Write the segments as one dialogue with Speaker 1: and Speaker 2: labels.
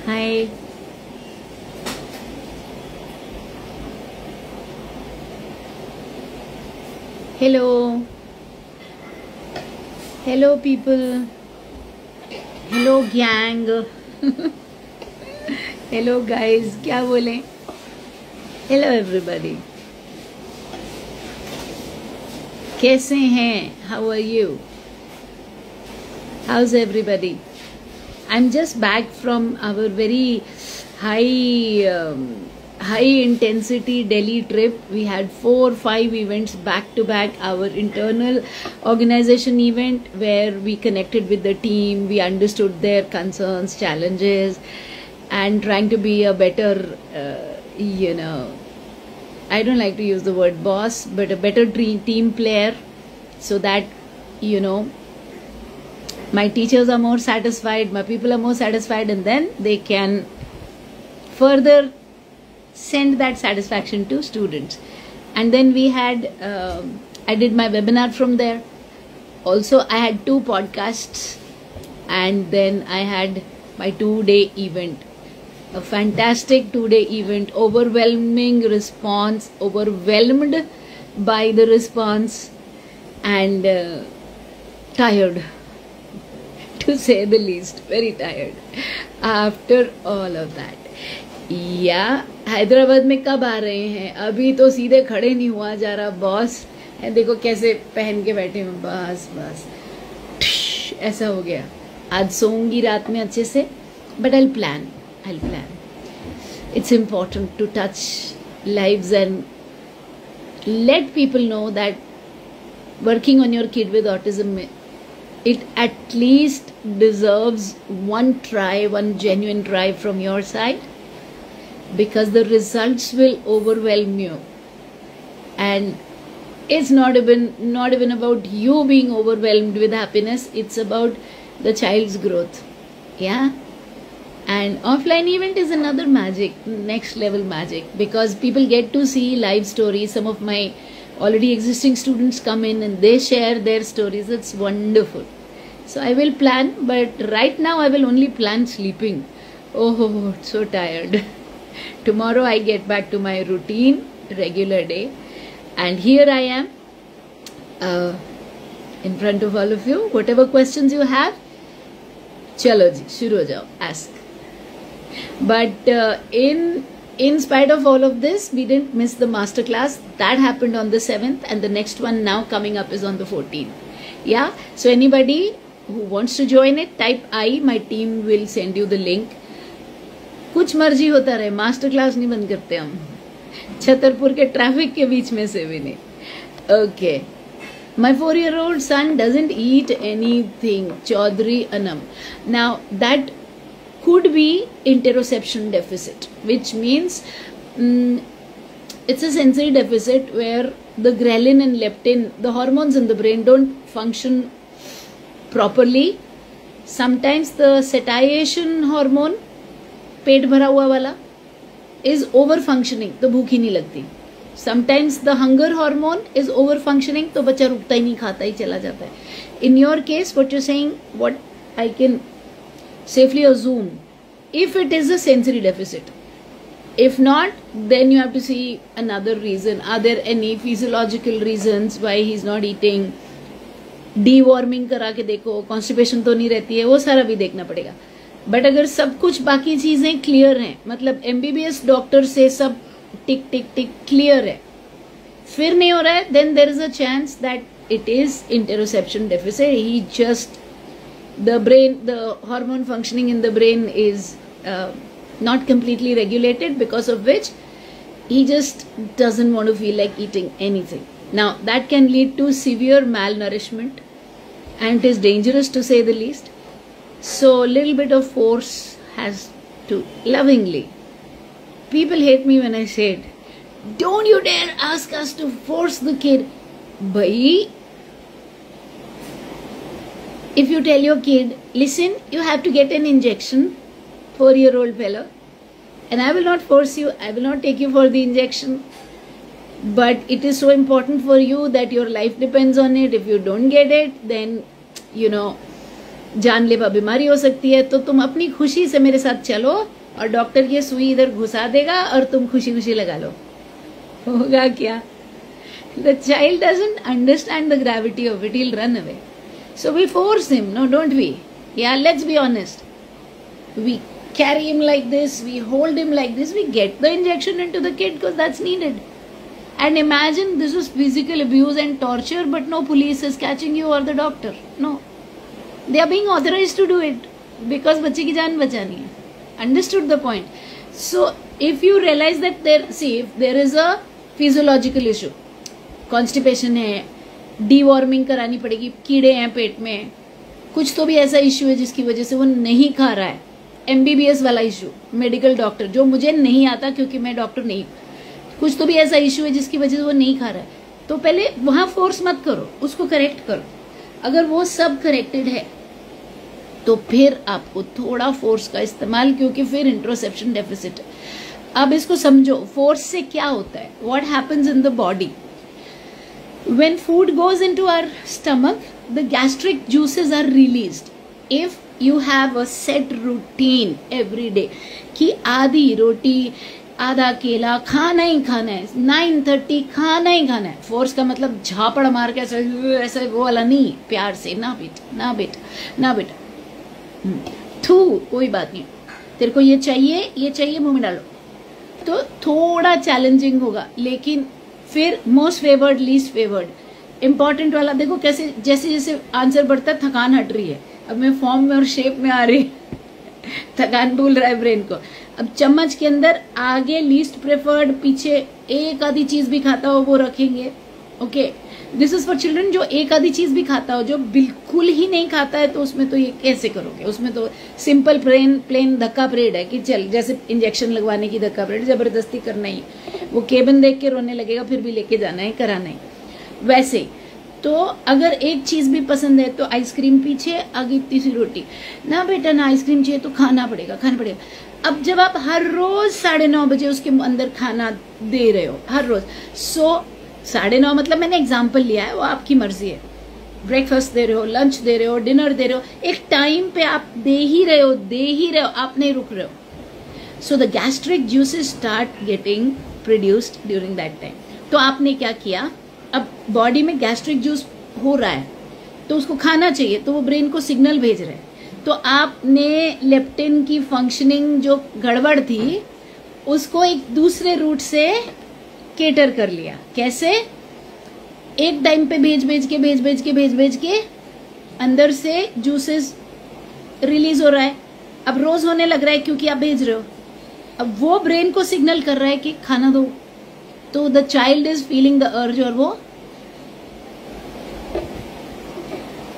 Speaker 1: Hi. Hello. Hello, people. Hello, gang. Hello, guys. क्या बोलें? Hello, everybody. कैसे हैं? How are you? How's everybody? I'm just back from our very high intensity Delhi trip. We had 4-5 events back to back. Our internal organization event where we connected with the team, we understood their concerns, challenges, and trying to be a better, I don't like to use the word boss, but a better team player, so that, my teachers are more satisfied, my people are more satisfied, and then they can further send that satisfaction to students. And then we had, I did my webinar from there. Also, I had 2 podcasts, and then I had my 2-day event. A fantastic 2-day event, overwhelming response, overwhelmed by the response, and tired, to say the least, very tired after all of that. Hyderabad में कब आ रहे हैं? अभी तो सीधे खड़े नहीं हुआ जा रहा बॉस है, देखो कैसे पहन के बैठे हूँ, बस ऐसा हो गया. आज सोऊंगी रात में अच्छे से, but I'll plan. It's important to touch lives and let people know that working on your kid with autism, it at least deserves one try, one genuine try from your side, because the results will overwhelm you. And it's not even about you being overwhelmed with happiness, it's about the child's growth. And offline event is another magic, next level magic, because people get to see live stories. Some of my already existing students come in and they share their stories. It's wonderful. So I will plan, but right now I will only plan sleeping. Oh, so tired. Tomorrow I get back to my routine, regular day, and here I am in front of all of you. Whatever questions you have, chalo ji, shuru ho jao, ask. But in spite of all of this, we didn't miss the masterclass. That happened on the 7th, and the next one now coming up is on the 14th. So anybody who wants to join it, type I. My team will send you the link. कुछ मर्जी होता रहे, master class नहीं बंद करते हम, छतरपुर के traffic के बीच में से भी नहीं. Okay. My 4-year-old son doesn't eat anything. Chaudhary Anam. Now that could be interoception deficit, which means it's a sensory deficit where the ghrelin and leptin, the hormones in the brain, don't function properly. Sometimes the satiation hormone, पेट भरा हुआ वाला, is over functioning, तो भूख ही नहीं लगती. Sometimes the hunger hormone is over functioning, तो बच्चा रुकता ही नहीं, खाता ही चला जाता है. In your case, what you're saying, what I can safely assume, if it is a sensory deficit. If not, then you have to see another reason. Are there any physiological reasons why he's not eating? Deworming करा के देखो, constipation तो नहीं रहती है, वो सारा भी देखना पड़ेगा. बट अगर सब कुछ बाकी चीजें क्लियर हैं, मतलब MBBS डॉक्टर से सब टिक टिक टिक क्लियर है, फिर नहीं हो रहा है, then there is a chance that it is interoception deficit. He just, the brain, the hormone functioning in the brain is not completely regulated, because of which he just doesn't want to feel like eating anything. Now that can lead to severe malnourishment, and it is dangerous to say the least. So a little bit of force has to, lovingly. People hate me when I say it. Don't you dare ask us to force the kid. Bhai, if you tell your kid, listen, you have to get an injection, 4-year-old fellow, and I will not force you, I will not take you for the injection, but it is so important for you that your life depends on it. If you don't get it, then, जानलेवा बीमारी हो सकती है, तो तुम अपनी खुशी से मेरे साथ चलो और डॉक्टर ये सुई इधर घुसा देगा और तुम खुशी खुशी लगा लो। होगा क्या? The child doesn't understand the gravity of it, he'll run away. So we force him, no, don't we? Yeah, let's be honest. We carry him like this, we hold him like this, we get the injection into the kid because that's needed. And imagine this was physical abuse and torture, but no police is catching you or the doctor. No. They are being authorized to do it because बच्चे की जान बचानी है. Understood the point? So if you realize that if there is a physiological issue, constipation है, deworming करानी पड़ेगी, कीड़े हैं पेट में, कुछ तो भी ऐसा इश्यू है जिसकी वजह से वो नहीं खा रहा है, MBBS वाला इशू, मेडिकल डॉक्टर, जो मुझे नहीं आता क्योंकि मैं डॉक्टर नहीं, कुछ तो भी ऐसा इशू है जिसकी वजह से वो नहीं खा रहा है, तो पहले वहां फोर्स मत करो, उसको करेक्ट करो. अगर वो सब करेक्टेड है तो फिर आपको थोड़ा फोर्स का इस्तेमाल, क्योंकि फिर इंट्रोसेप्शन डेफिसिट है. अब इसको समझो, फोर्स से क्या होता है, what happens in the body. When food goes into our stomach, the gastric juices are released. If you have a set routine every day कि आधी रोटी आधा केला खाना ही खाना है, 9:30 खाना ही खाना है. फोर्स का मतलब झापड़ मार के ऐसा वो वाला नहीं, प्यार से, ना बेटा ना बेटा ना बेटा, थू कोई बात नहीं, तेरे को ये चाहिए मुंह में डालो. तो थोड़ा चैलेंजिंग होगा, लेकिन फिर most favoured least favoured important वाला देखो कैसे, जैसे जैसे आंसर बढ़ता है थकान हट रही है. अब मैं फॉर्म में और शेप में आ रही थकान भूल रहा है ब्रेन को. अब चम्मच के अंदर आगे लीस्ट प्रेफर्ड, पीछे एक आधी चीज भी खाता हो वो रखेंगे. Okay, this is for children. जो एक आधी चीज भी खाता हो, जो बिल्कुल ही नहीं खाता है, तो उसमें तो ये कैसे करोगे. उसमें तो सिंपल प्लेन धक्का परेड है कि चल, जैसे इंजेक्शन लगवाने की धक्का परेड, जबरदस्ती करना ही, वो केबिन देख के रोने लगेगा, फिर भी लेके जाना है, कराना है. वैसे तो अगर एक चीज भी पसंद है तो आइसक्रीम पीछे, आगे इतनी सी रोटी, ना बेटा ना आइसक्रीम चाहिए तो खाना पड़ेगा. अब जब आप हर रोज 9:30 बजे उसके अंदर खाना दे रहे हो हर रोज, 9:30 मतलब मैंने एग्जाम्पल लिया है, वो आपकी मर्जी है. ब्रेकफास्ट दे रहे हो, लंच दे रहे हो, डिनर दे रहे हो, एक टाइम पे आप दे ही रहे हो, आप नहीं रुक रहे हो. So the gastric juices start getting produced during that time. तो आपने क्या किया, अब बॉडी में गैस्ट्रिक जूस हो रहा है तो उसको खाना चाहिए, तो वो ब्रेन को सिग्नल भेज रहे हैं. तो आपने लेप्टिन की फंक्शनिंग जो गड़बड़ थी उसको एक दूसरे रूट से केटर कर लिया. कैसे? एक टाइम पे भेज के अंदर से जूसेस रिलीज हो रहा है. अब रोज होने लग रहा है क्योंकि आप भेज रहे हो. अब वो ब्रेन को सिग्नल कर रहा है कि खाना दो, तो the child is feeling the urge, और वो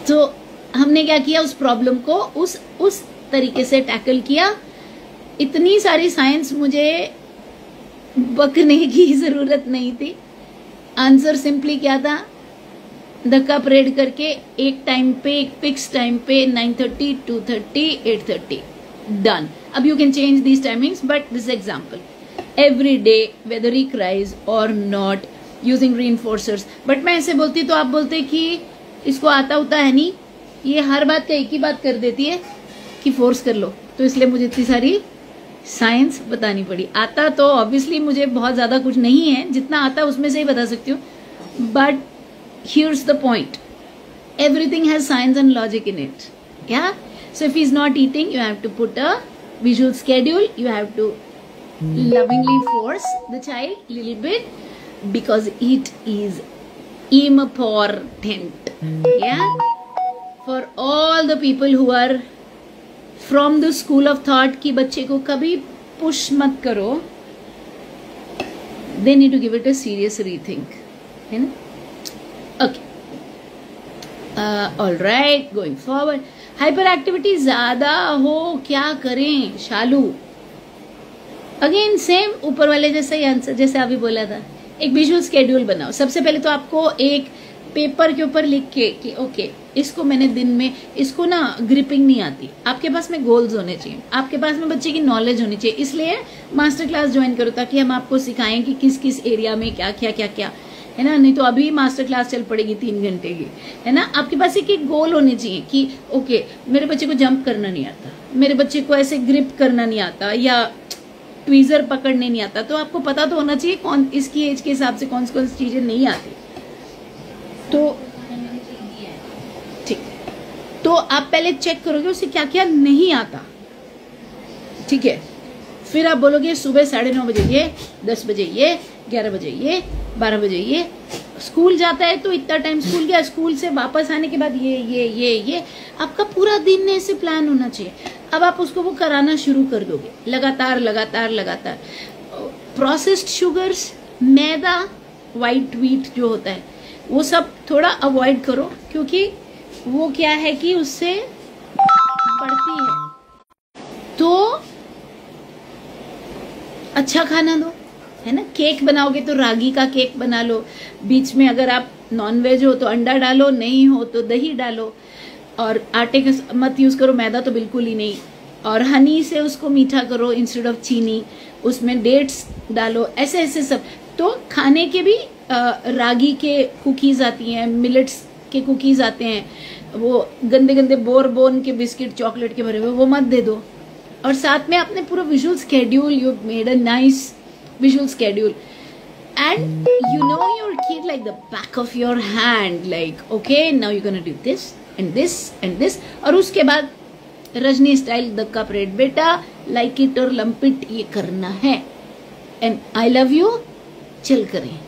Speaker 1: तो हमने क्या किया, उस प्रॉब्लम को उस तरीके से टैकल किया. इतनी सारी साइंस मुझे बकने की जरूरत नहीं थी. आंसर सिंपली क्या था, धक्का परेड करके एक टाइम पे, एक फिक्स टाइम पे, 9:30, 2:30, 8:30, डन. अब you can change these timings, but this example every day whether he cries or not using reinforcers. But मैं ऐसे बोलती तो आप बोलते कि इसको आता होता है नहीं, ये हर बात का एक ही बात कर देती है कि फोर्स कर लो. तो इसलिए मुझे इतनी सारी साइंस बतानी पड़ी. आता तो ऑब्वियसली मुझे बहुत ज्यादा कुछ नहीं है, जितना आता है उसमें से ही बता सकती हूँ. But here's the point, everything has science and logic in it. या so if he is not eating, you have to put a visual schedule, you have to lovingly force the child little bit, because it is important. Yeah, for all the people who are from the school of thought कि बच्चे को कभी push मत करो, they need to give it a serious rethink, है ना. Okay, all right, going forward, hyperactivity ज्यादा हो क्या करें शालू. अगेन सेम ऊपर वाले जैसा ही आंसर, जैसे अभी बोला था, एक विजुअल स्केड्यूल बनाओ. सबसे पहले तो आपको एक पेपर के ऊपर लिख के कि ओके, इसको मैंने दिन में, इसको ना ग्रिपिंग नहीं आती, आपके पास में गोल्स होने चाहिए, आपके पास में बच्चे की नॉलेज होनी चाहिए. इसलिए मास्टर क्लास ज्वाइन करो ताकि हम आपको सिखाएं कि किस किस एरिया में क्या क्या क्या क्या है ना, नहीं तो अभी मास्टर क्लास चल पड़ेगी 3 घंटे की, है ना। आपके पास एक गोल होने चाहिए कि ओके मेरे बच्चे को जंप करना नहीं आता, मेरे बच्चे को ऐसे ग्रिप करना नहीं आता, या ट्वीजर पकड़ने नहीं आता, तो आपको पता तो होना चाहिए कौन इसकी एज के हिसाब से कौन सी चीजें नहीं आती। तो ठीक, तो आप पहले चेक करोगे उसे क्या क्या नहीं आता, ठीक है। फिर आप बोलोगे सुबह 9:30 बजे ये, 10 बजे ये, 11 बजे ये, 12 बजे ये। स्कूल जाता है तो इतना टाइम स्कूल गया, स्कूल से वापस आने के बाद ये आपका पूरा दिन ऐसे प्लान होना चाहिए। अब आप उसको वो कराना शुरू कर दोगे लगातार लगातार लगातार। प्रोसेस्ड शुगर्स, मैदा, वाइट व्हीट जो होता है वो सब थोड़ा अवॉइड करो, क्योंकि वो क्या है कि उससे बढ़ती है। तो अच्छा खाना दो, है ना। केक बनाओगे तो रागी का केक बना लो, बीच में अगर आप नॉनवेज हो तो अंडा डालो, नहीं हो तो दही डालो, और आटे का मत यूज करो, मैदा तो बिल्कुल ही नहीं, और हनी से उसको मीठा करो इंस्टेड ऑफ चीनी, उसमें डेट्स डालो, ऐसे ऐसे सब। तो खाने के भी रागी के कुकीज आती हैं, मिलेट्स के कुकीज आते हैं, वो गंदे गंदे बोरबोन के बिस्किट चॉकलेट के भरे हुए, वो मत दे दो। और साथ में आपने पूरा visual schedule, you made a nice visual schedule, and you know your kid like the back of your hand, like okay now you're gonna do this and this and this, और उसके बाद Rajni style the cup red, बेटा like it और lump it ये करना है, and I love you chill करें।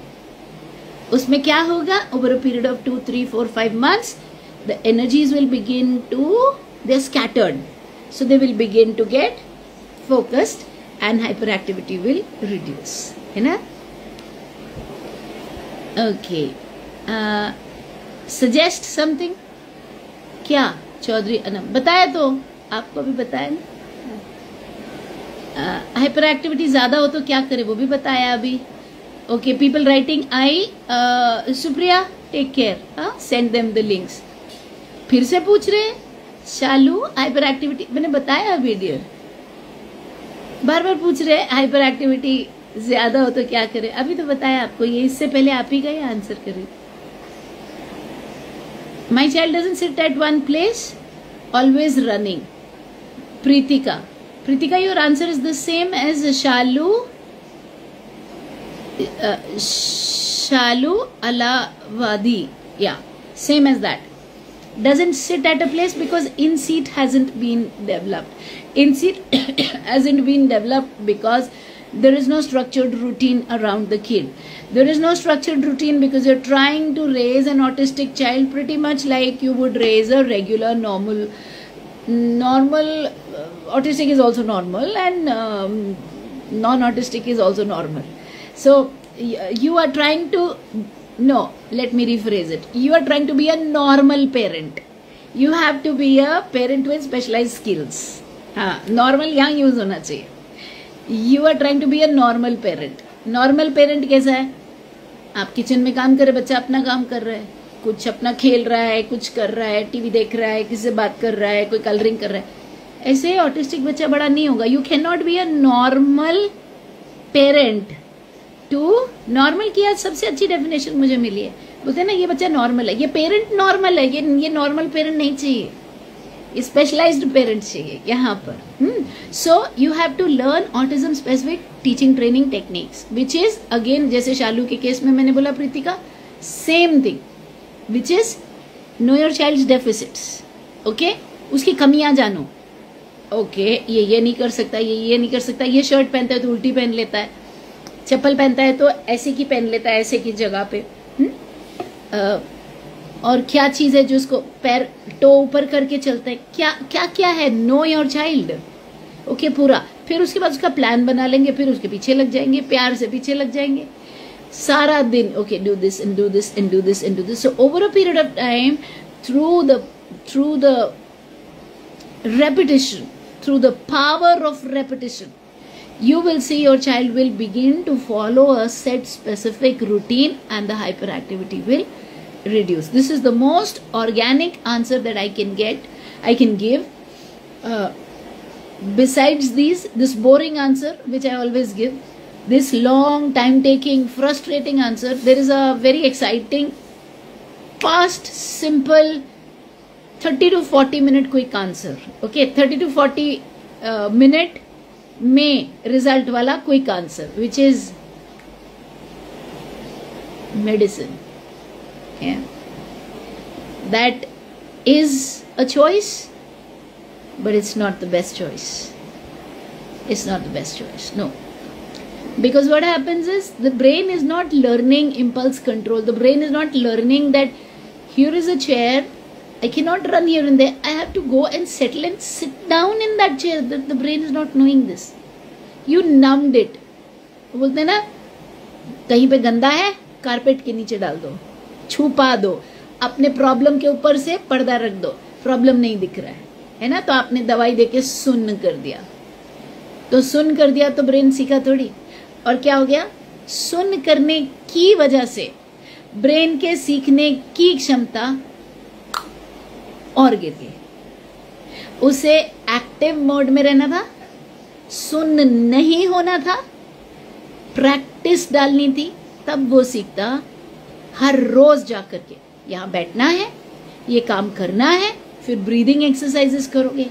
Speaker 1: उसमें क्या होगा, over a period of 2, 3, 4, 5 months the energies will begin to, they're scattered, so they will begin to get focused and hyperactivity will reduce, है ना। Okay, suggest something, क्या चौधरी अनम बताया, तो आपको भी बताया ना। हाइपर एक्टिविटी ज्यादा हो तो क्या करे वो भी बताया अभी। Okay, people writing I, Supriya take care, send them the links. फिर से पूछ रहे शालू हाइपर एक्टिविटी, मैंने बताया अभी डियर, बार बार पूछ रहे हाइपर एक्टिविटी ज्यादा हो तो क्या करे, अभी तो बताया आपको ये, इससे पहले आप ही गए आंसर करें। My child doesn't sit at one place, always running. Preetika, Preetika your answer is the same as Shalu, Shalu Alawadi, या same as that. Doesn't sit at a place because in-seat hasn't been developed. In-seat hasn't been developed because there is no structured routine around the kid. There is no structured routine because you're trying to raise an autistic child pretty much like you would raise a regular normal. Autistic is also normal, and non-autistic is also normal. So you are trying to, no, let me rephrase it. You are trying to be a normal parent. You have to be a parent with specialized skills. हाँ, normal यहाँ use होना चाहिए। You are trying to be a normal parent. Normal parent कैसा है, आप kitchen में काम कर रहे, बच्चा अपना काम कर रहा है, कुछ अपना खेल रहा है, कुछ कर रहा है, टीवी देख रहा है, किसी से बात कर रहा है, कोई कलरिंग कर रहा है। ऐसे ऑटिस्टिक बच्चा बड़ा नहीं होगा। You cannot be a normal parent. Too normal की आज सबसे अच्छी डेफिनेशन मुझे मिली है, बोलते हैं ना ये बच्चा नॉर्मल है, ये पेरेंट नॉर्मल है, ये नॉर्मल पेरेंट नहीं चाहिए, ये स्पेशलाइज्ड पेरेंट चाहिए यहाँ पर। So you have to learn autism specific teaching training techniques, which is again जैसे शालू के केस में मैंने बोला Pritika, same thing, which is know your child's deficits. Okay, उसकी कमियां जानो। ओके, ये नहीं कर सकता, ये नहीं कर सकता, ये शर्ट पहनता है तो उल्टी पहन लेता है, चप्पल पहनता है तो ऐसे की पहन लेता है, ऐसे की जगह पे। और क्या चीज है जो उसको पैर टो ऊपर करके चलता है, क्या क्या क्या है, नो योर चाइल्ड। ओके, पूरा। फिर उसके बाद उसका प्लान बना लेंगे, फिर उसके पीछे लग जाएंगे, प्यार से पीछे लग जाएंगे सारा दिन। Okay, do this and do this and do this and do this. So over a period of time, through the repetition, through the power of repetition, you will see your child will begin to follow a set specific routine and the hyperactivity will reduce. This is the most organic answer that I can give. Besides this boring answer which I always give, this long time taking frustrating answer, there is a very exciting fast simple 30 to 40 minute quick answer. Okay, 30 to 40 minute में result वाला quick answer which is medicine. Yeah, that is a choice, but it's not the best choice. It's not the best choice, no, because what happens is the brain is not learning impulse control. The brain is not learning that here is a chair, I cannot run here and there, I have to go and settle and sit down in that chair. The brain is not knowing this. You numbed it. बोलते ना कहीं पे गंदा है carpet के नीचे डाल दो, छुपा दो, अपने प्रॉब्लम के ऊपर से पर्दा रख दो, प्रॉब्लम नहीं दिख रहा है ना, तो आपने दवाई देके सुन्न कर दिया, तो सुन्न कर दिया तो ब्रेन सीखा थोड़ी, और क्या हो गया, सुन्न करने की वजह से ब्रेन के सीखने की क्षमता और गिर गई। उसे एक्टिव मोड में रहना था, सुन्न नहीं होना था, प्रैक्टिस डालनी थी, तब वो सीखता। हर रोज जाकर के यहाँ बैठना है, ये काम करना है, फिर ब्रीदिंग एक्सरसाइजेस करोगे,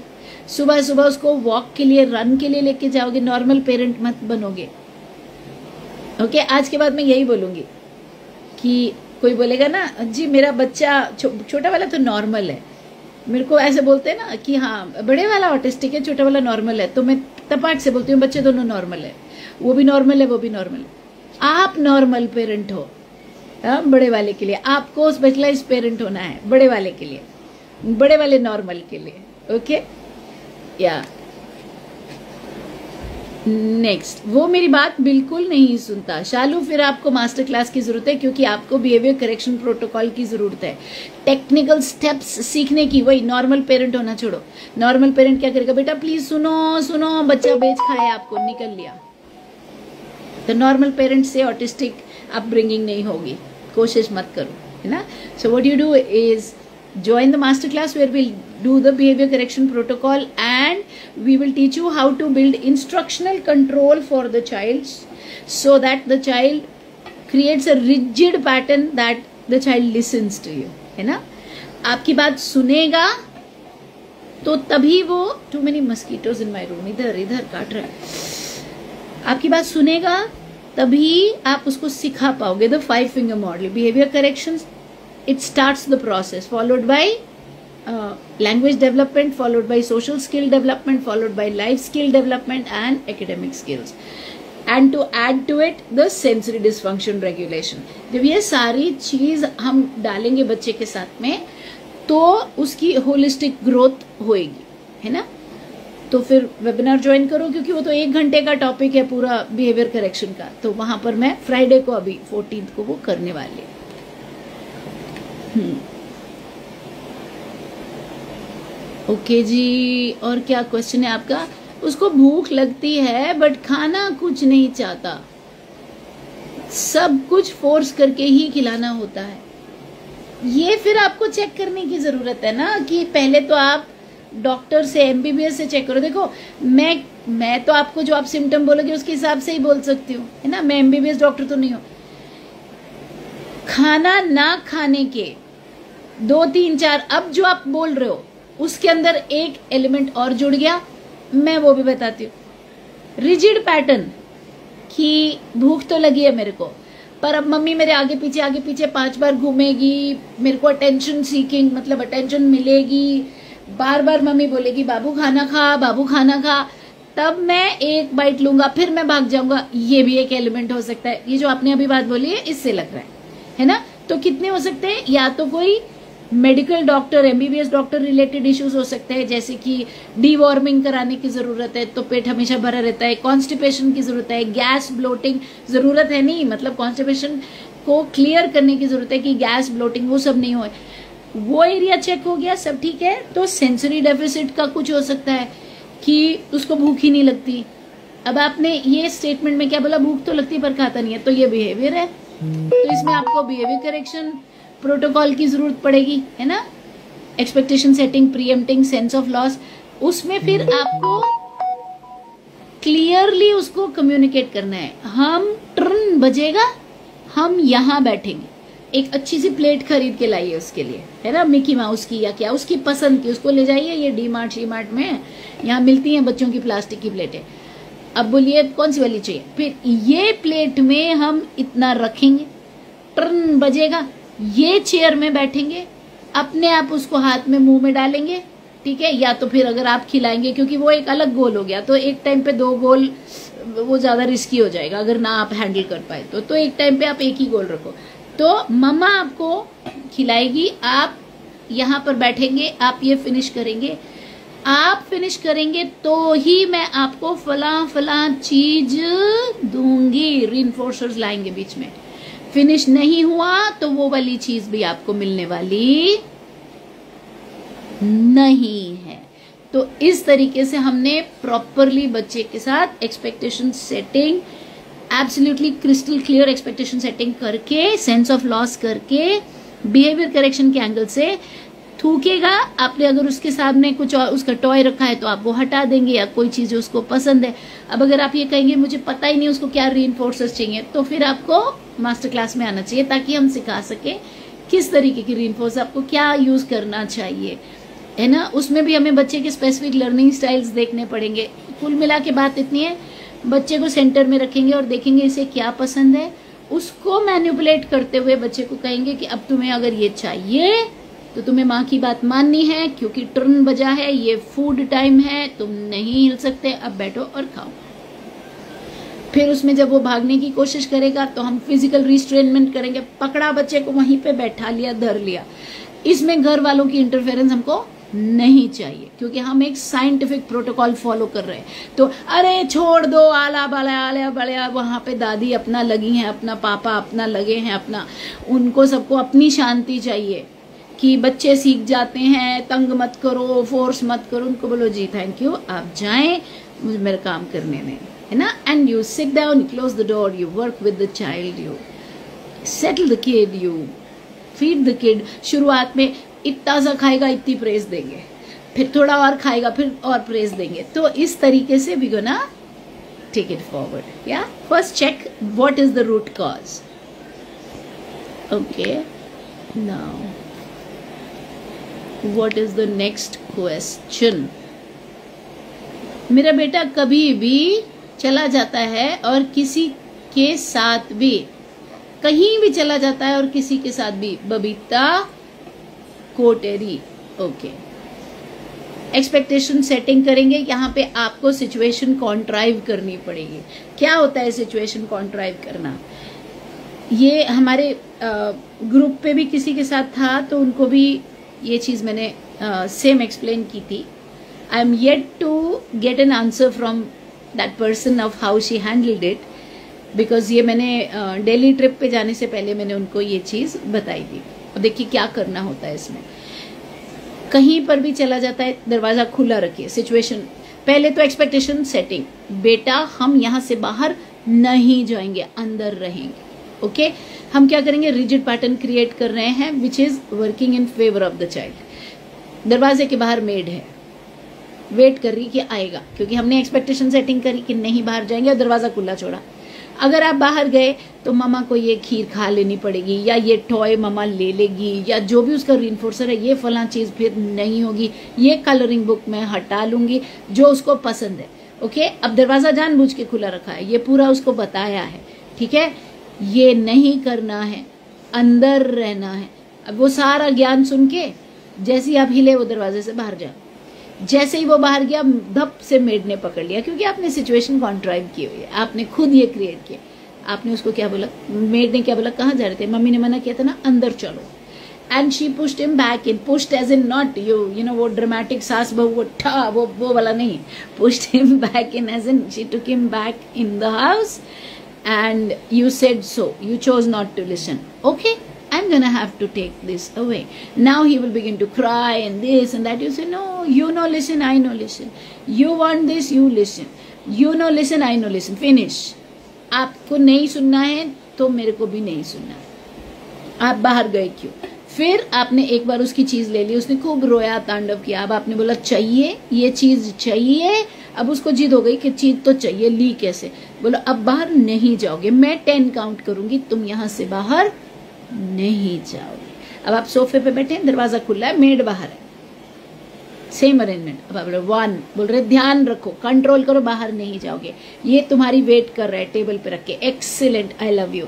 Speaker 1: सुबह सुबह उसको वॉक के लिए रन के लिए लेके जाओगे, नॉर्मल पेरेंट मत बनोगे। ओके, आज के बाद मैं यही बोलूंगी कि कोई बोलेगा ना जी मेरा बच्चा छोटा वाला तो नॉर्मल है, मेरे को ऐसे बोलते हैं ना कि हाँ बड़े वाला ऑटिस्टिक है, छोटा वाला नॉर्मल है, तो मैं तपाट से बोलती हूँ बच्चे दोनों नॉर्मल है, वो भी नॉर्मल है वो भी नॉर्मल है। आप नॉर्मल पेरेंट हो बड़े वाले के लिए, आपको स्पेशलाइज पेरेंट होना है बड़े वाले के लिए, बड़े वाले नॉर्मल के लिए। ओके, या नेक्स्ट, वो मेरी बात बिल्कुल नहीं सुनता। शालू, फिर आपको मास्टर क्लास की जरूरत है, क्योंकि आपको बिहेवियर करेक्शन प्रोटोकॉल की जरूरत है, टेक्निकल स्टेप्स सीखने की। वही नॉर्मल पेरेंट होना छोड़ो। नॉर्मल पेरेंट क्या करेगा, बेटा प्लीज सुनो सुनो, बच्चा बेच खाए आपको, निकल लिया। तो नॉर्मल पेरेंट से ऑटिस्टिक अपब्रिंगिंग नहीं होगी, कोशिश मत करो, है ना। So what you do is join the master class where we'll do the behavior correction protocol, and we will teach you how to build instructional control for the child so that the child creates a rigid pattern that the child listens to you, है ना। आपकी बात सुनेगा तो तभी वो, too many mosquitoes in my room, इधर इधर काट रहा है। आपकी बात सुनेगा तभी आप उसको सिखा पाओगे। The 5 finger model, behavior corrections, it starts the process, followed by language development, followed by social skill development, followed by life skill development and academic skills, and to add to it the sensory dysfunction regulation। जब ये सारी चीज हम डालेंगे बच्चे के साथ में तो उसकी होलिस्टिक ग्रोथ होएगी, है ना। तो फिर वेबिनार ज्वाइन करो, क्योंकि वो तो 1 घंटे का टॉपिक है पूरा बिहेवियर करेक्शन का, तो वहां पर मैं फ्राइडे को अभी 14th को वो करने वाली हूँ। ओके जी, और क्या क्वेश्चन है आपका। उसको भूख लगती है बट खाना कुछ नहीं चाहता, सब कुछ फोर्स करके ही खिलाना होता है। ये फिर आपको चेक करने की जरूरत है ना, कि पहले तो आप डॉक्टर से, एमबीबीएस से चेक करो। देखो मैं तो आपको जो आप सिम्टम बोलोगे उसके हिसाब से ही बोल सकती हूँ, है ना, मैं एमबीबीएस डॉक्टर तो नहीं हूँ। खाना ना खाने के 2 3 4 अब जो आप बोल रहे हो उसके अंदर एक एलिमेंट और जुड़ गया, मैं वो भी बताती हूँ। रिजिड पैटर्न कि भूख तो लगी है मेरे को, पर अब मम्मी मेरे आगे पीछे 5 बार घूमेगी, मेरे को अटेंशन सीकिंग, मतलब अटेंशन मिलेगी, बार बार मम्मी बोलेगी बाबू खाना खा, बाबू खाना खा, तब मैं एक बाइट लूंगा फिर मैं भाग जाऊंगा। ये भी एक एलिमेंट हो सकता है। ये जो आपने अभी बात बोली है इससे लग रहा है ना। तो कितने हो सकते हैं, या तो कोई medical doctor, MBBS doctor related issues हो सकते हैं, जैसे कि डीवॉर्मिंग कराने की जरूरत है तो पेट हमेशा भरा रहता है, कॉन्स्टिपेशन की जरूरत है, गैस ब्लोटिंग जरूरत है नहीं, मतलब कॉन्स्टिपेशन को क्लियर करने की जरूरत है कि गैस ब्लोटिंग वो सब नहीं हो, वो एरिया चेक हो गया, सब ठीक है। तो सेंसरी डेफिसिट का कुछ हो सकता है कि उसको भूख ही नहीं लगती। अब आपने ये स्टेटमेंट में क्या बोला, भूख तो लगती है पर खाता नहीं है, तो ये बिहेवियर है। तो इसमें आपको बिहेवियर करेक्शन प्रोटोकॉल की जरूरत पड़ेगी, है ना। Expectation setting, preempting, sense of loss, उसमें फिर आपको क्लियरली उसको कम्युनिकेट करना है। हम टर्न बजेगा, हम यहाँ बैठेंगे। एक अच्छी सी प्लेट खरीद के लाइए उसके लिए, है ना, मिकी माउस की या क्या उसकी पसंद की, उसको ले जाइए। ये डी मार्ट शी मार्ट में यहाँ मिलती हैं बच्चों की प्लास्टिक की प्लेटें। अब बोलिए कौन सी वाली चाहिए। फिर ये प्लेट में हम इतना रखेंगे, टर्न बजेगा, ये चेयर में बैठेंगे, अपने आप उसको हाथ में मुंह में डालेंगे, ठीक है। या तो फिर अगर आप खिलाएंगे, क्योंकि वो एक अलग गोल हो गया, तो एक टाइम पे 2 गोल वो ज्यादा रिस्की हो जाएगा अगर ना आप हैंडल कर पाए तो एक टाइम पे आप एक ही गोल रखो। तो मम्मा आपको खिलाएगी, आप यहाँ पर बैठेंगे, आप ये फिनिश करेंगे। आप फिनिश करेंगे तो ही मैं आपको फला चीज दूंगी। रीइंफोर्सर्स लाएंगे बीच में। फिनिश नहीं हुआ तो वो वाली चीज भी आपको मिलने वाली नहीं है। तो इस तरीके से हमने प्रॉपरली बच्चे के साथ expectation setting, absolutely crystal clear expectation setting करके, सेंस ऑफ लॉस करके, बिहेवियर करेक्शन के एंगल से, थूकेगा आपने अगर उसके सामने कुछ और उसका टॉय रखा है तो आप वो हटा देंगे, या कोई चीज उसको पसंद है। अब अगर आप ये कहेंगे मुझे पता ही नहीं उसको क्या रीइंफोर्सर्स चाहिए, तो फिर आपको मास्टर क्लास में आना चाहिए ताकि हम सिखा सके किस तरीके की रीइंफोर्स आपको क्या यूज करना चाहिए, है ना। उसमें भी हमें बच्चे के स्पेसिफिक लर्निंग स्टाइल्स देखने पड़ेंगे। कुल मिला के बात इतनी है, बच्चे को सेंटर में रखेंगे और देखेंगे इसे क्या पसंद है, उसको मैनिपुलेट करते हुए बच्चे को कहेंगे कि अब तुम्हें अगर ये चाहिए तो तुम्हें माँ की बात माननी है, क्योंकि टर्न बजा है, ये फूड टाइम है, तुम नहीं हिल सकते, अब बैठो और खाओ। फिर उसमें जब वो भागने की कोशिश करेगा तो हम फिजिकल रिस्ट्रेनमेंट करेंगे, पकड़ा बच्चे को वहीं पे बैठा लिया, धर लिया। इसमें घर वालों की इंटरफेरेंस हमको नहीं चाहिए, क्योंकि हम एक साइंटिफिक प्रोटोकॉल फॉलो कर रहे हैं। तो अरे छोड़ दो, आला बड़ा वहां पे दादी अपना लगी हैं, अपना पापा अपना लगे हैं, अपना, उनको सबको अपनी शांति चाहिए कि बच्चे सीख जाते हैं, तंग मत करो, फोर्स मत करो। उनको बोलो जी थैंक यू, आप जाएं, मुझे मेरा काम करने दें, है ना। And you sit down, close the door, you work with the child, you settle the kid, you feed the kid. शुरुआत में इतना सा खाएगा, इतनी प्रेस देंगे, फिर थोड़ा और खाएगा, फिर और प्रेस देंगे। तो इस तरीके से we gonna take it forward. या first check what is the root cause. Okay, now what is the next question. मेरा बेटा कभी भी चला जाता है और किसी के साथ भी, कहीं भी चला जाता है और किसी के साथ भी। बबीता कोटेरी। ओके, एक्सपेक्टेशन सेटिंग करेंगे। यहाँ पे आपको सिचुएशन कॉन्ट्राइव करनी पड़ेगी। क्या होता है सिचुएशन कॉन्ट्राइव करना? ये हमारे ग्रुप पे भी किसी के साथ था, तो उनको भी ये चीज मैंने सेम एक्सप्लेन की थी। I am yet to get an answer from that person of how she handled it, because ये मैंने दिल्ली ट्रिप पे जाने से पहले मैंने उनको ये चीज बताई थी। और देखिए क्या करना होता है इसमें। कहीं पर भी चला जाता है, दरवाजा खुला रखिए। सिचुएशन पहले तो एक्सपेक्टेशन सेटिंग, बेटा हम यहाँ से बाहर नहीं जाएंगे, अंदर रहेंगे। ओके, हम क्या करेंगे, रिजिड पैटर्न क्रिएट कर रहे हैं which is working in favour of the child. दरवाजे के बाहर मेड है, वेट कर रही कि आएगा, क्योंकि हमने एक्सपेक्टेशन सेटिंग करी कि नहीं बाहर जाएंगे और दरवाजा खुला छोड़ा। अगर आप बाहर गए तो मम्मा को ये खीर खा लेनी पड़ेगी, या ये टॉय मम्मा ले लेगी, या जो भी उसका रीइंफोर्सर है, ये फला चीज फिर नहीं होगी, ये कलरिंग बुक मैं हटा लूंगी, जो उसको पसंद है। ओके, अब दरवाजा जानबूझ के खुला रखा है, ये पूरा उसको बताया है, ठीक है, ये नहीं करना है, अंदर रहना है। अब वो सारा ज्ञान सुन के जैसे ही आप हिले वो दरवाजे से बाहर जाओ। जैसे ही वो बाहर गया, धप से मेड ने पकड़ लिया, क्योंकि आपने सिचुएशन कॉन्ट्राइव की हुई है, आपने खुद ये क्रिएट किया। आपने उसको क्या बोला, मेड ने क्या बोला, कहाँ जा रहे थे, मम्मी ने मना किया था ना, अंदर चलो। And she pushed him back in, pushed as in not you know वो ड्रामेटिक सास बहू वो ठा वो वाला नहीं, pushed him back in as in she took him back in the house and you said so, you chose not to listen. Okay, I'm gonna have to take this away. Now he will begin to cry and this and that. You say no, you know listen, I know listen. You want this, you listen. You know listen, I know listen. Finish. आपको नहीं सुनना है तो मेरे को भी नहीं सुनना। आप बाहर गए क्यों? फिर आपने एक बार उसकी चीज ले ली, उसने खूब रोया, तांडव किया। अब आपने बोला चाहिए, ये चीज चाहिए, अब उसको जिद हो गई कि चीज तो चाहिए, ली कैसे? बोलो अब बाहर नहीं जाओगे, मैं 10 काउंट करूंगी, तुम यहां से बाहर नहीं जाओगे। अब आप सोफे पे बैठे हैं, दरवाजा खुला है, मेड बाहर है, सेम अरेंजमेंट। अब आप बोलो 1, बोल रहे ध्यान रखो, कंट्रोल करो, बाहर नहीं जाओगे, ये तुम्हारी वेट कर रहा है टेबल पे रख के, excellent, I love you,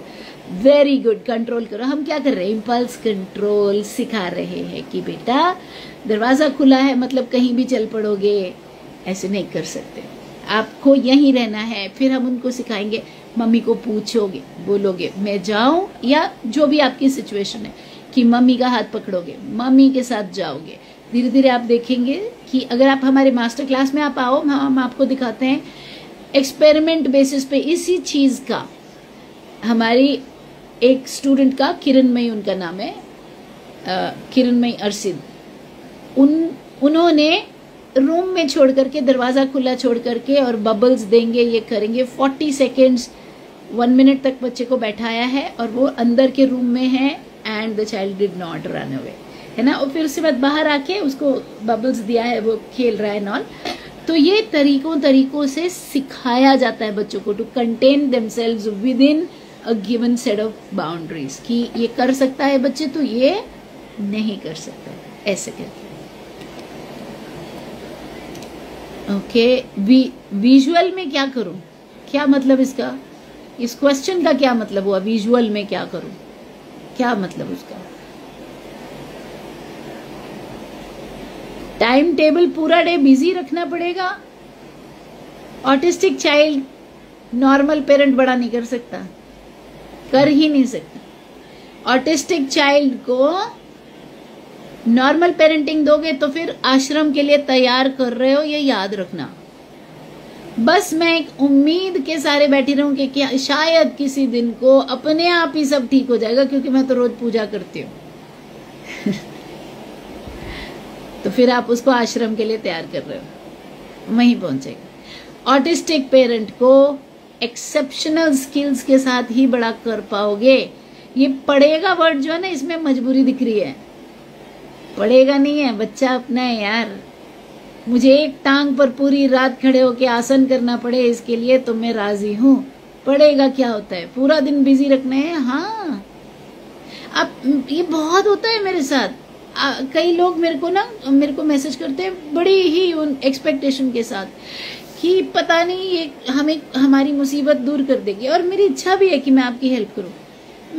Speaker 1: very good, control करो। हम क्या कर रहे हैं? इम्पल्स कंट्रोल सिखा रहे हैं कि बेटा दरवाजा खुला है मतलब कहीं भी चल पड़ोगे, ऐसे नहीं कर सकते, आपको यहीं रहना है। फिर हम उनको सिखाएंगे, मम्मी को पूछोगे, बोलोगे मैं जाऊं, या जो भी आपकी सिचुएशन है कि मम्मी का हाथ पकड़ोगे, मम्मी के साथ जाओगे। धीरे धीरे आप देखेंगे कि अगर आप हमारे मास्टर क्लास में आप आओ, हम आपको दिखाते हैं एक्सपेरिमेंट बेसिस पे इसी चीज का। हमारी एक स्टूडेंट का, किरणमयी उनका नाम है, किरणमयी अरसिद, उन्होंने रूम में छोड़ करके, दरवाजा खुला छोड़ करके, और बबल्स देंगे, ये करेंगे, 40 सेकेंड्स 1 मिनट तक बच्चे को बैठाया है, और वो अंदर के रूम में है, and the child did not run away, है ना। और फिर उसके बाद बाहर आके उसको बबल्स दिया है, वो खेल रहा है नॉन। तो ये तरीकों से सिखाया जाता है बच्चों को to contain themselves within a given set of boundaries, कि ये कर सकता है बच्चे तो ये नहीं कर सकता, ऐसे करके। ओके, विजुअल में क्या करूं? क्या मतलब इसका? इस क्वेश्चन का क्या मतलब हुआ? विजुअल में क्या करूं, क्या मतलब उसका? टाइम टेबल पूरा डे बिजी रखना पड़ेगा। ऑटिस्टिक चाइल्ड नॉर्मल पेरेंट बड़ा नहीं कर सकता, कर ही नहीं सकता। ऑटिस्टिक चाइल्ड को नॉर्मल पेरेंटिंग दोगे तो फिर आश्रम के लिए तैयार कर रहे हो, ये याद रखना। बस मैं एक उम्मीद के सारे बैठी रहूं कि क्या शायद किसी दिन को अपने आप ही सब ठीक हो जाएगा, क्योंकि मैं तो रोज पूजा करती हूँ। तो फिर आप उसको आश्रम के लिए तैयार कर रहे हो, वहीं पहुंचेगा। ऑटिस्टिक पेरेंट को एक्सेप्शनल स्किल्स के साथ ही बड़ा कर पाओगे। ये पढ़ेगा वर्ड जो है ना, इसमें मजबूरी दिख रही है, पढ़ेगा नहीं है, बच्चा अपना है यार। मुझे एक टांग पर पूरी रात खड़े होके आसन करना पड़े इसके लिए तो मैं राजी हूं। पढ़ेगा क्या होता है? पूरा दिन बिजी रखना है। हाँ, अब ये बहुत होता है मेरे साथ। कई लोग मेरे को मैसेज करते हैं बड़ी ही उन एक्सपेक्टेशन के साथ कि पता नहीं ये हमारी मुसीबत दूर कर देगी, और मेरी इच्छा भी है कि मैं आपकी हेल्प करूं।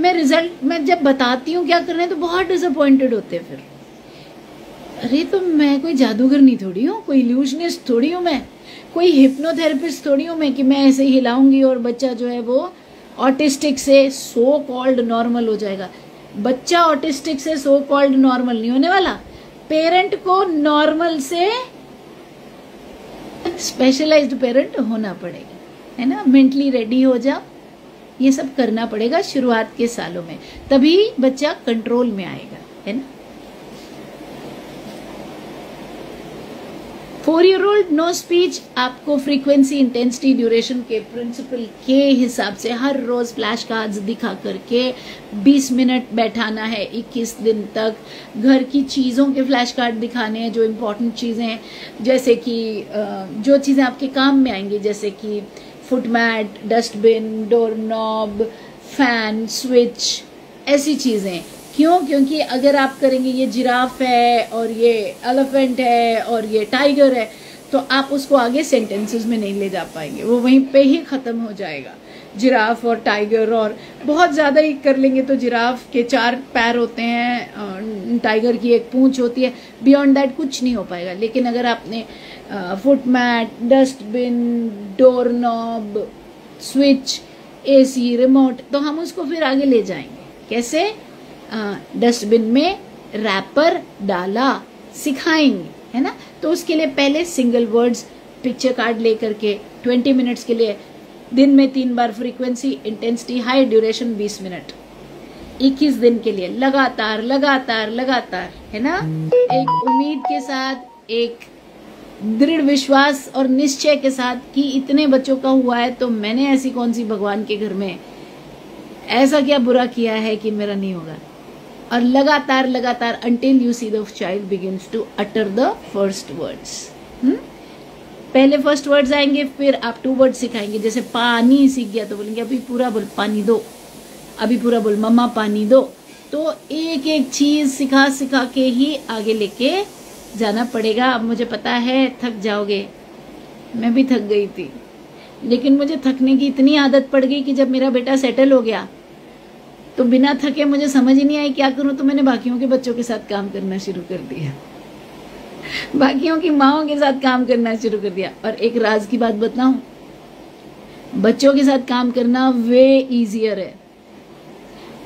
Speaker 1: मैं जब बताती हूँ क्या करना है तो बहुत डिसअपॉइंटेड होते हैं फिर। अरे तो मैं कोई जादूगरनी थोड़ी हूँ, कोई इल्यूशनिस्ट थोड़ी हूँ, मैं कोई हिप्नोथेरेपिस्ट थोड़ी हूँ मैं कि मैं ऐसे ही हिलाऊंगी और बच्चा जो है वो ऑटिस्टिक से सो कॉल्ड नॉर्मल हो जाएगा। बच्चा ऑटिस्टिक से सो कॉल्ड नॉर्मल नहीं होने वाला, पेरेंट को नॉर्मल से स्पेशलाइज्ड पेरेंट होना पड़ेगा, है ना। मेंटली रेडी हो जाओ, ये सब करना पड़ेगा शुरुआत के सालों में, तभी बच्चा कंट्रोल में आएगा, है ना। 4-year-old नो स्पीच आपको फ्रीक्वेंसी, इंटेंसिटी, ड्यूरेशन के प्रिंसिपल के हिसाब से हर रोज फ्लैश कार्ड्स दिखा करके 20 मिनट बैठाना है 21 दिन तक। घर की चीज़ों के फ्लैश कार्ड दिखाने हैं, जो इम्पोर्टेंट चीज़ें हैं, जैसे कि जो चीज़ें आपके काम में आएंगी, जैसे कि foot mat, dustbin, door knob, fan, switch, ऐसी चीज़ें। क्यों? क्योंकि अगर आप करेंगे ये जिराफ है और ये एलिफेंट है और ये टाइगर है, तो आप उसको आगे सेंटेंसेस में नहीं ले जा पाएंगे, वो वहीं पे ही खत्म हो जाएगा। जिराफ और टाइगर, और बहुत ज़्यादा ही कर लेंगे तो जिराफ के 4 पैर होते हैं, टाइगर की 1 पूंछ होती है, बियॉन्ड दैट कुछ नहीं हो पाएगा। लेकिन अगर आपने foot mat, dustbin, door knob, switch, AC, remote, तो हम उसको फिर आगे ले जाएंगे। कैसे? डस्टबिन में रैपर डाला सिखाएंगे, है ना। तो उसके लिए पहले सिंगल वर्ड्स पिक्चर कार्ड लेकर के 20 मिनट्स के लिए, दिन में 3 बार, frequency, intensity, high duration 20 minute, 21 दिन के लिए, लगातार लगातार लगातार, है ना। एक उम्मीद के साथ, एक दृढ़ विश्वास और निश्चय के साथ कि इतने बच्चों का हुआ है तो मैंने ऐसी कौन सी भगवान के घर में ऐसा क्या बुरा किया है कि मेरा नहीं होगा। और लगातार लगातार until you see the child begins to utter the first words. पहले फर्स्ट वर्ड्स आएंगे, फिर आप 2 वर्ड सिखाएंगे। जैसे पानी सीख गया तो बोलेंगे अभी पूरा बोल पानी दो, अभी पूरा बोल मम्मा पानी दो। तो एक एक चीज सिखा सिखा के ही आगे लेके जाना पड़ेगा। अब मुझे पता है थक जाओगे, मैं भी थक गई थी, लेकिन मुझे थकने की इतनी आदत पड़ गई कि जब मेरा बेटा सेटल हो गया तो बिना थके मुझे समझ ही नहीं आई क्या करूं, तो मैंने बाकियों के बच्चों के साथ काम करना शुरू कर दिया, बाकियों की माओं के साथ काम करना शुरू कर दिया। और एक राज की बात बताऊं, बच्चों के साथ काम करना वे इजियर है।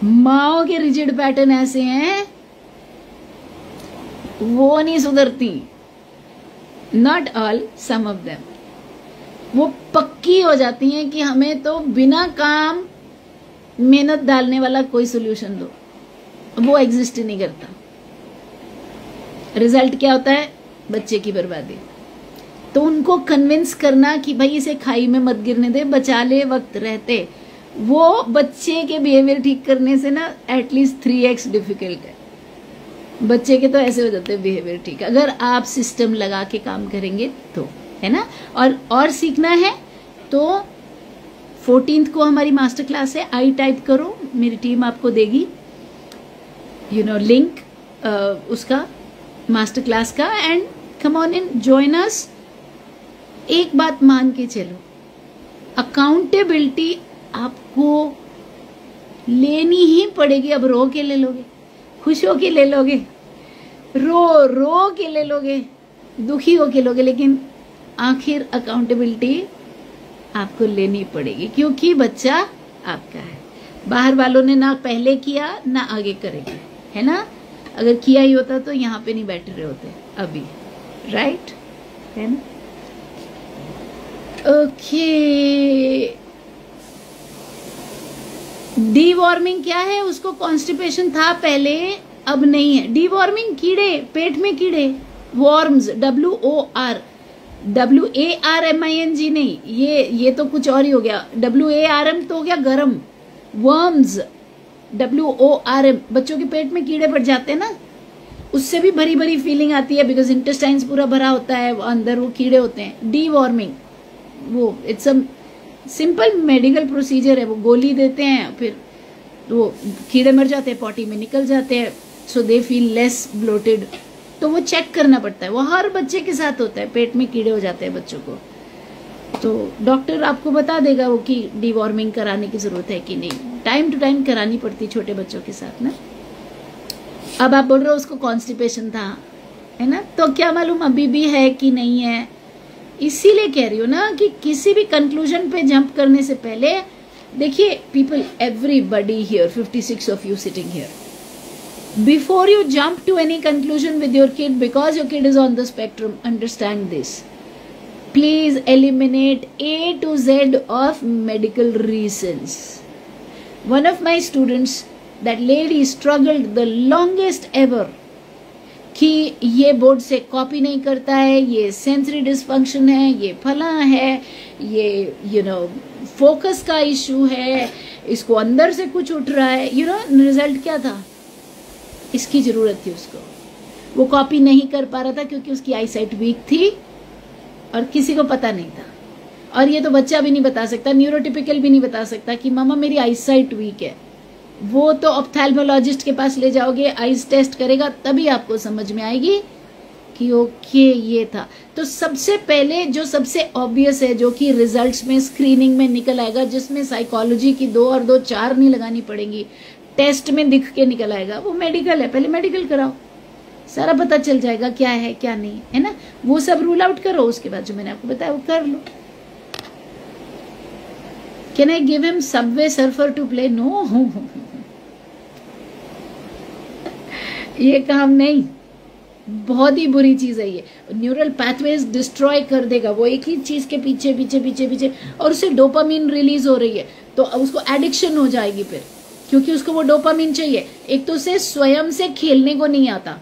Speaker 1: माओं के रिजिड पैटर्न ऐसे हैं, वो नहीं सुधरती, not all, some of them. वो पक्की हो जाती हैं कि हमें तो बिना काम मेहनत डालने वाला कोई सोल्यूशन दो, वो एग्जिस्ट ही नहीं करता। रिजल्ट क्या होता है? बच्चे की बर्बादी। तो उनको कन्विंस करना कि भाई इसे खाई में मत गिरने दे, बचा ले वक्त रहते, वो बच्चे के बिहेवियर ठीक करने से ना एटलीस्ट 3x डिफिकल्ट है। बच्चे के तो ऐसे हो जाते हैं बिहेवियर ठीक, अगर आप सिस्टम लगा के काम करेंगे तो, है ना। और सीखना है तो 14th को हमारी मास्टर क्लास है, आई टाइप करो, मेरी टीम आपको देगी लिंक उसका मास्टर क्लास का, and come on in, join us. एक बात मान के चलो, अकाउंटेबिलिटी आपको लेनी ही पड़ेगी। अब रो के ले लोगे, खुश हो के ले लोगे, रो के ले लोगे, दुखी हो के लोगे, लेकिन आखिर अकाउंटेबिलिटी आपको लेनी पड़ेगी, क्योंकि बच्चा आपका है। बाहर वालों ने ना पहले किया ना आगे करेंगे, है ना। अगर किया ही होता तो यहाँ पे नहीं बैठ रहे होते अभी, राइट, है ना। ओके, डीवॉर्मिंग क्या है? उसको कॉन्स्टिपेशन था पहले, अब नहीं है। डीवॉर्मिंग कीड़े, पेट में कीड़े, वॉर्म्स, WORMING नहीं, ये तो कुछ और ही हो गया। WARM तो हो गया गरम, वर्म्स, WORM। बच्चों के पेट में कीड़े पड़ जाते हैं ना, उससे भी भरी भरी फीलिंग आती है, बिकॉज इंटेस्टाइन्स पूरा भरा होता है, अंदर वो कीड़े होते हैं। डीवॉर्मिंग वो it's a simple medical procedure है, वो गोली देते हैं, फिर वो कीड़े मर जाते हैं, पॉटी में निकल जाते हैं, सो दे फील लेस ब्लोटेड। तो वो चेक करना पड़ता है, वो हर बच्चे के साथ होता है, पेट में कीड़े हो जाते हैं बच्चों को, तो डॉक्टर आपको बता देगा वो कि डीवॉर्मिंग कराने की जरूरत है कि नहीं। टाइम टू टाइम करानी पड़ती छोटे बच्चों के साथ ना। अब आप बोल रहे हो उसको कॉन्स्टिपेशन था, है ना, तो क्या मालूम अभी भी है कि नहीं है। इसीलिए कह रही हूँ ना कि किसी भी कंक्लूजन पे जंप करने से पहले देखिए, people, everybody here, 56 of you sitting here, before you jump to any conclusion with your kid, because your kid is on the spectrum, understand this. Please eliminate A to Z of medical reasons. One of my students, that lady struggled the longest ever कि ये board से copy नहीं करता है, ये sensory dysfunction है, ये फला है, ये फोकस का इशू है, इसको अंदर से कुछ उठ रहा है, रिजल्ट क्या था? इसकी जरूरत थी उसको, वो कॉपी नहीं कर पा रहा था क्योंकि उसकी आईसाइट वीक थी और किसी को पता नहीं था। और ये तो बच्चा भी नहीं बता सकता, न्यूरोटिपिकल भी नहीं बता सकता कि मामा मेरी आईसाइट वीक है। वो तो ऑप्थेल्मोलॉजिस्ट के पास ले जाओगे, आईज टेस्ट करेगा, तभी आपको समझ में आएगी कि ओके ये था। तो सबसे पहले जो सबसे ऑब्वियस है, जो कि रिजल्ट्स में, स्क्रीनिंग में निकल आएगा, जिसमें साइकोलॉजी की 2 और 2 4 नहीं लगानी पड़ेंगी, टेस्ट में दिख के निकल आएगा, वो मेडिकल है। पहले मेडिकल कराओ, सारा पता चल जाएगा क्या है क्या नहीं, है ना। वो सब रूल आउट करो, उसके बाद जो मैंने आपको बताया वो कर लो। Can I give him Subway Surfer to play? No. ये काम नहीं, बहुत ही बुरी चीज है ये। न्यूरल पाथवेज डिस्ट्रॉय कर देगा, वो एक ही चीज के पीछे पीछे पीछे पीछे, और उससे डोपामीन रिलीज हो रही है, तो उसको एडिक्शन हो जाएगी फिर, क्योंकि उसको वो डोपामीन चाहिए। एक तो उसे स्वयं से खेलने को नहीं आता,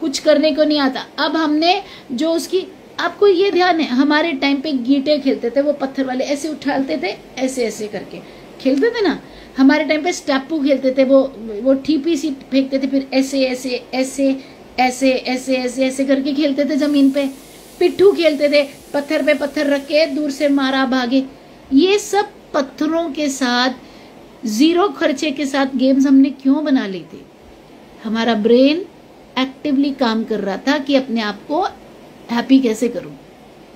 Speaker 1: कुछ करने को नहीं आता। अब हमने जो उसकी, आपको ये ध्यान है, हमारे टाइम पे गीटे खेलते थे, वो पत्थर वाले ऐसे उठाते थे, ऐसे ऐसे करके खेलते थे ना। हमारे टाइम पे स्टेपू खेलते थे, वो ठीपी सी फेंकते थे, फिर ऐसे ऐसे ऐसे ऐसे ऐसे ऐसे ऐसे करके खेलते थे जमीन पे। पिट्ठू खेलते थे, पत्थर पे पत्थर रख के दूर से मारा भागे। ये सब पत्थरों के साथ, जीरो खर्चे के साथ गेम्स हमने क्यों बना ली थी? हमारा ब्रेन एक्टिवली काम कर रहा था कि अपने आप को हैप्पी कैसे करूं,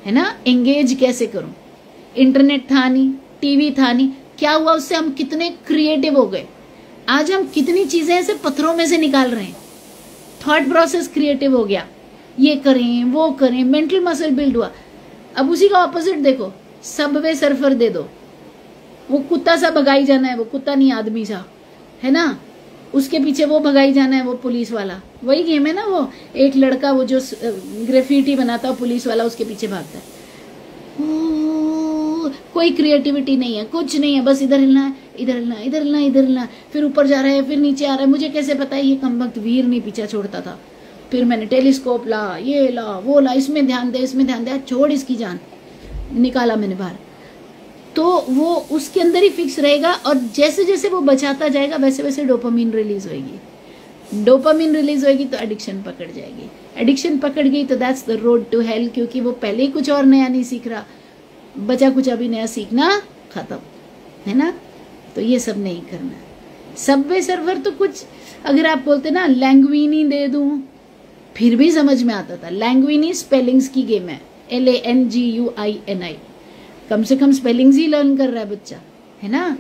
Speaker 1: है ना, एंगेज कैसे करूं। इंटरनेट था नहीं, टीवी था नहीं, क्या हुआ उससे हम कितने क्रिएटिव हो गए। आज हम कितनी चीजें ऐसे पत्थरों में से निकाल रहे हैं। थॉट प्रोसेस क्रिएटिव हो गया, ये करें वो करें, मेंटल मसल बिल्ड हुआ। अब उसी का ऑपोजिट देखो, सबवे सर्फर दे दो, वो कुत्ता सा भगाई जाना है, वो कुत्ता नहीं आदमी सा, है ना, उसके पीछे वो भगाई जाना है, वो पुलिस वाला। वही गेम है ना, वो एक लड़का वो जो ग्रेफिटी बनाता है, पुलिस वाला उसके पीछे भागता है। कोई क्रिएटिविटी नहीं है, कुछ नहीं है, बस इधर हिलना है, इधर हिलना, इधर हिलना, इधर हिलना, फिर ऊपर जा रहा है, फिर नीचे आ रहा है। मुझे कैसे पता है? ये कमबख्त वीर नहीं पीछा छोड़ता था। फिर मैंने टेलीस्कोप ला, ये ला, वो ला, इसमें ध्यान दे, इसमें ध्यान दे, छोड़ इसकी जान, निकाला मैंने बाहर। तो वो उसके अंदर ही फिक्स रहेगा, और जैसे जैसे वो बचाता जाएगा वैसे वैसे डोपामीन रिलीज होगी। डोपामीन रिलीज होगी तो एडिक्शन पकड़ जाएगी। एडिक्शन पकड़ गई तो that's the road to hell, क्योंकि वो पहले ही कुछ और नया नहीं सीख रहा, बचा कुछ अभी नया सीखना खत्म, है ना। तो ये सब नहीं करना। सबवे सर्वर तो कुछ, अगर आप बोलते ना लैंग्विनी दे दूं, फिर भी समझ में आता था। लैंग्विनी स्पेलिंग्स की गेम है, LANGUINI। कम से कम स्पेलिंग्स ही लर्न कर रहा है बच्चा, है ना,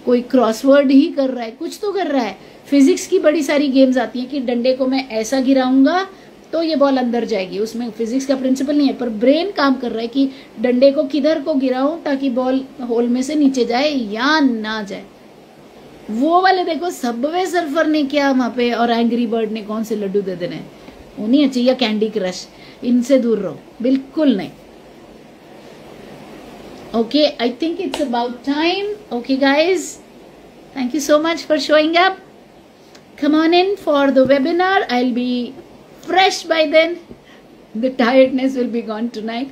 Speaker 1: कोई क्रॉसवर्ड ही कर रहा है, कुछ तो कर रहा है। फिजिक्स की बड़ी सारी गेम्स आती हैं कि डंडे को मैं ऐसा गिराऊंगा तो ये बॉल अंदर जाएगी, उसमें फिजिक्स का प्रिंसिपल नहीं है, पर ब्रेन काम कर रहा है कि डंडे को किधर को गिराऊं ताकि बॉल होल में से नीचे जाए या ना जाए। वो वाले देखो, सबवे सर्फर ने क्या वहां पे, और एंग्री बर्ड ने कौन से लड्डू दे देने, वो नहीं चाहिए, या कैंडी क्रश, इनसे दूर रहो, बिल्कुल नहीं। Okay, I think it's about time. Okay, guys, thank you so much for showing up. Come on in for the webinar. I'll be fresh by then. The tiredness will be gone tonight.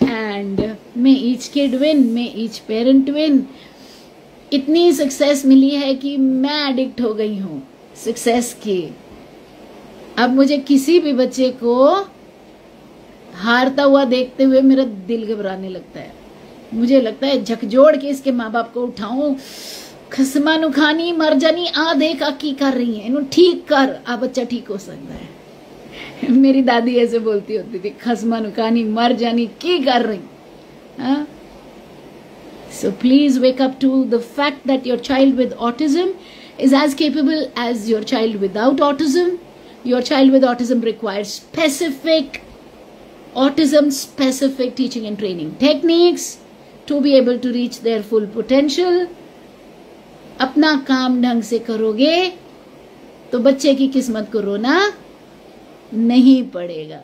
Speaker 1: And may each kid win, may each parent win. इतनी success मिली है कि मैं addict हो गई हूँ success की। अब मुझे किसी भी बच्चे को हारता हुआ देखते हुए मेरा दिल घबराने लगता है। मुझे लगता है झकझोड़ के इसके माँ बाप को उठाऊं, खसमा नुखानी मर जानी, आ देख आ की कर रही है, इन्हों ठीक कर, आ बच्चा ठीक हो सकता है। मेरी दादी ऐसे बोलती होती थी, खसमा नुखानी मर जानी की कर रही। So please wake up to the fact that your child with autism is as capable as your child without autism. Your child with autism requires specific autism-specific teaching and training techniques to be able to reach their full potential. अपना काम ढंग से करोगे तो बच्चे की किस्मत को रोना नहीं पड़ेगा।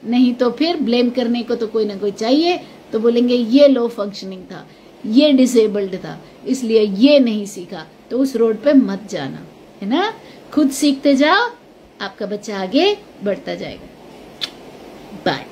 Speaker 1: नहीं तो फिर ब्लेम करने को तो कोई ना कोई चाहिए, तो बोलेंगे ये लो फंक्शनिंग था, ये डिसेबल्ड था, इसलिए ये नहीं सीखा। तो उस रोड पे मत जाना, है ना। खुद सीखते जाओ, आपका बच्चा आगे बढ़ता जाएगा। बाय।